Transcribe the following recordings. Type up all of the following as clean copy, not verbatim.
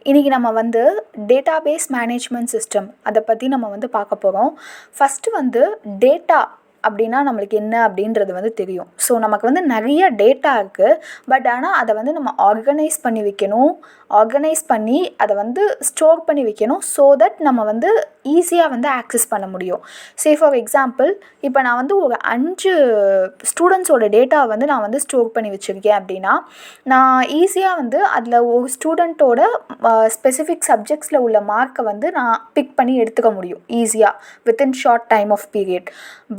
இன்றைக்கி நம்ம வந்து டேட்டாபேஸ் மேனேஜ்மெண்ட் சிஸ்டம் அதை பற்றி நம்ம வந்து பார்க்க போகிறோம். ஃபஸ்ட்டு வந்து டேட்டா அப்படின்னா நம்மளுக்கு என்ன அப்படின்றது வந்து தெரியும். ஸோ நமக்கு வந்து நிறைய டேட்டா இருக்குது. பட் ஆனால் அதை வந்து நம்ம ஆர்கனைஸ் பண்ணி வைக்கணும். ஆர்கனைஸ் பண்ணி அதை வந்து ஸ்டோர் பண்ணி வைக்கணும். ஸோ தட் நம்ம வந்து ஈஸியாக வந்து ஆக்சஸ் பண்ண முடியும். ஃபார் எக்ஸாம்பிள், இப்போ நான் வந்து ஒரு 5 ஸ்டூடெண்ட்ஸோட டேட்டாவை வந்து நான் வந்து ஸ்டோர் பண்ணி வச்சுருக்கேன் அப்படின்னா, நான் ஈஸியாக வந்து அதில் ஒரு ஸ்டூடெண்ட்டோட ஸ்பெசிஃபிக் சப்ஜெக்ட்ஸில் உள்ள மார்க்கை வந்து நான் பிக் பண்ணி எடுத்துக்க முடியும் ஈஸியாக within short time of period.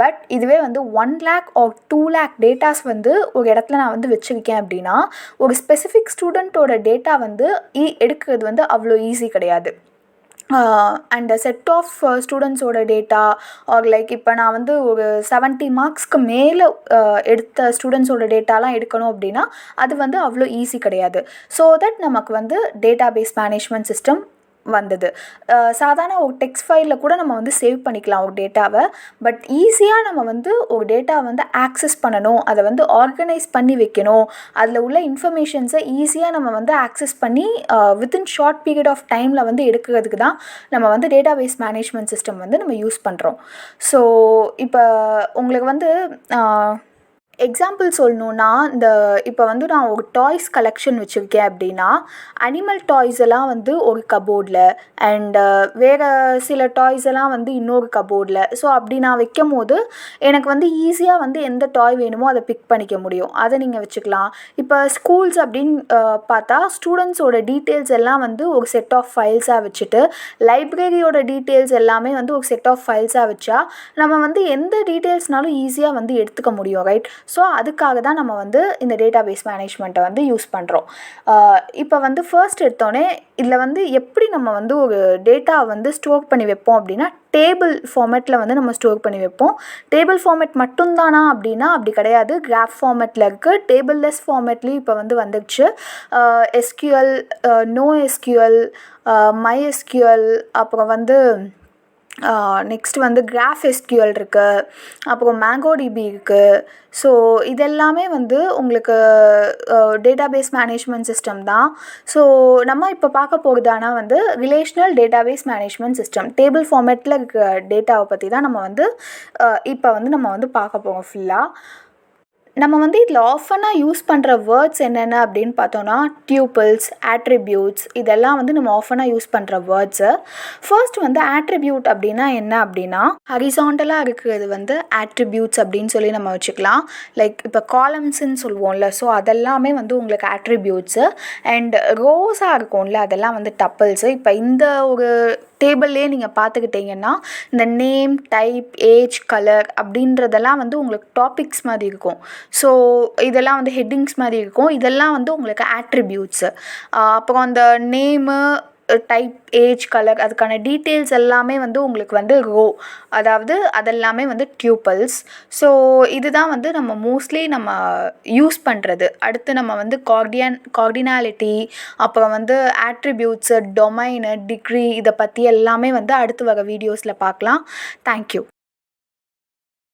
But இதுவே வந்து 1 lakh or 2 lakh டேட்டாஸ் வந்து ஒரு இடத்துல நான் வந்து வச்சுருக்கேன் அப்படின்னா, ஒரு ஸ்பெசிஃபிக் ஸ்டூடெண்ட்டோட டேட்டா வந்து எடுக்கிறது வந்து அவ்வளோ ஈஸி கிடையாது. அண்ட் செட் ஆஃப் ஸ்டூடெண்ட்ஸோட டேட்டா ஆர் லைக் இப்போ நான் வந்து ஒரு 70 மார்க்ஸ்க்கு மேலே எடுத்த ஸ்டூடெண்ட்ஸோட டேட்டாலாம் எடுக்கணும் அப்படின்னா அது வந்து அவ்வளோ ஈஸி கிடையாது. ஸோ தட் நமக்கு வந்து டேட்டாபேஸ் மேனேஜ்மெண்ட் சிஸ்டம் வந்தது. சாதாரண ஒரு டெக்ஸ்ட் ஃபைலில் கூட நம்ம வந்து சேவ் பண்ணிக்கலாம் ஒரு டேட்டாவை. பட் ஈஸியாக நம்ம வந்து ஒரு டேட்டாவை வந்து ஆக்சஸ் பண்ணணும், அதை வந்து ஆர்கனைஸ் பண்ணி வைக்கணும், அதில் உள்ள இன்ஃபர்மேஷன்ஸை ஈஸியாக நம்ம வந்து ஆக்சஸ் பண்ணி வித்தின் ஷார்ட் பீரியட் ஆஃப் டைமில் வந்து எடுக்கிறதுக்கு தான் நம்ம வந்து டேட்டாபேஸ் மேனேஜ்மெண்ட் சிஸ்டம் வந்து நம்ம யூஸ் பண்ணுறோம். ஸோ இப்போ உங்களுக்கு வந்து எக்ஸாம்பிள் சொல்லணுன்னா, இப்போ வந்து நான் ஒரு டாய்ஸ் கலெக்ஷன் வச்சுருக்கேன் அப்படின்னா, அனிமல் டாய்ஸ் எல்லாம் வந்து ஒரு கபோர்டில் அண்டு வேறு சில டாய்ஸ் எல்லாம் வந்து இன்னொரு கபோர்டில். ஸோ அப்படி நான் வைக்கும் போது எனக்கு வந்து ஈஸியாக வந்து எந்த டாய் வேணுமோ அதை பிக் பண்ணிக்க முடியும். அதை நீங்கள் வச்சுக்கலாம். இப்போ ஸ்கூல்ஸ் அப்படின்னு பார்த்தா ஸ்டூடெண்ட்ஸோட டீட்டெயில்ஸ் எல்லாம் வந்து ஒரு செட் ஆஃப் ஃபைல்ஸாக வச்சுட்டு, லைப்ரரியோட டீட்டெயில்ஸ் எல்லாமே வந்து ஒரு செட் ஆஃப் ஃபைல்ஸாக வச்சா நம்ம வந்து எந்த டீட்டெயில்ஸ்னாலும் ஈஸியாக வந்து எடுத்துக்க முடியும், ரைட்? ஸோ அதுக்காக தான் நம்ம வந்து இந்த டேட்டாபேஸ் மேனேஜ்மெண்ட்டை வந்து யூஸ் பண்ணுறோம். இப்போ வந்து ஃபர்ஸ்ட் எடுத்தோடனே இதில் வந்து எப்படி நம்ம வந்து ஒரு டேட்டாவை வந்து ஸ்டோர் பண்ணி வைப்போம் அப்படின்னா, டேபிள் ஃபார்மேட்டில் வந்து நம்ம ஸ்டோர் பண்ணி வைப்போம். டேபிள் ஃபார்மேட் மட்டும்தானா அப்படின்னா அப்படி கிடையாது. கிராஃப் ஃபார்மேட்டில் இருக்குது, டேபிள்லெஸ் ஃபார்மேட்லேயும் இப்போ வந்து வந்துடுச்சு. SQL, no SQL, my SQL, அப்புறம் வந்து நெக்ஸ்ட் வந்து கிராஃப் எஸ்கியூஎல் இருக்குது, அப்புறம் மேங்கோடிபி இருக்குது. ஸோ இதெல்லாமே வந்து உங்களுக்கு டேட்டாபேஸ் மேனேஜ்மெண்ட் சிஸ்டம் தான். ஸோ நம்ம இப்போ பார்க்க போகிறதானா வந்து ரிலேஷ்னல் டேட்டாபேஸ் மேனேஜ்மெண்ட் சிஸ்டம். டேபிள் ஃபார்மேட்டில் இருக்கிற டேட்டாவை பற்றி தான் நம்ம வந்து இப்போ வந்து நம்ம வந்து பார்க்க போகிறோம் ஃபுல்லாக. நம்ம வந்து இதில் ஆஃபனாக யூஸ் பண்ணுற வேர்ட்ஸ் என்னென்ன அப்படின்னு பார்த்தோன்னா, டியூப்பிள்ஸ், ஆட்ரிபியூட்ஸ், இதெல்லாம் வந்து நம்ம ஆஃபனாக யூஸ் பண்ணுற வேர்ட்ஸு. ஃபர்ஸ்ட் வந்து ஆட்ரிபியூட் அப்படின்னா என்ன அப்படின்னா, ஹரிசாண்டலாக இருக்கிறது வந்து ஆட்ரிபியூட்ஸ் அப்படின்னு சொல்லி நம்ம வச்சுக்கலாம். லைக் இப்போ காலம்ஸுன்னு சொல்லுவோம்ல, ஸோ அதெல்லாமே வந்து உங்களுக்கு ஆட்ரிபியூட்ஸு. அண்ட் ரோஸாக இருக்கும்ல, அதெல்லாம் வந்து டப்பிள்ஸு. இப்போ இந்த ஒரு டேபிள்லேயே நீங்கள் பார்த்துக்கிட்டிங்கன்னா இந்த நேம், டைப், ஏஜ், கலர் அப்படின்றதெல்லாம் வந்து உங்களுக்கு டாபிக்ஸ் மாதிரி இருக்கும். ஸோ இதெல்லாம் வந்து ஹெட்டிங்ஸ் மாதிரி இருக்கும். இதெல்லாம் வந்து உங்களுக்கு ஆட்ரிபியூட்ஸு. அப்புறம் அந்த நேமு, டைப், ஏஜ், கலர் அதுக்கான டீட்டெயில்ஸ் எல்லாமே வந்து உங்களுக்கு வந்து அதாவது அதெல்லாமே வந்து டியூப்பிள்ஸ். இதுதான் வந்து நம்ம மோஸ்ட்லி நம்ம யூஸ் பண்ணுறது. அடுத்து நம்ம வந்து கார்டினாலிட்டி, அப்புறம் வந்து ஆட்ரிபியூட்ஸு, டொமைனு, டிகிரி, இதை பற்றி எல்லாமே வந்து அடுத்து வர வீடியோஸில் பார்க்கலாம். தேங்க்யூ.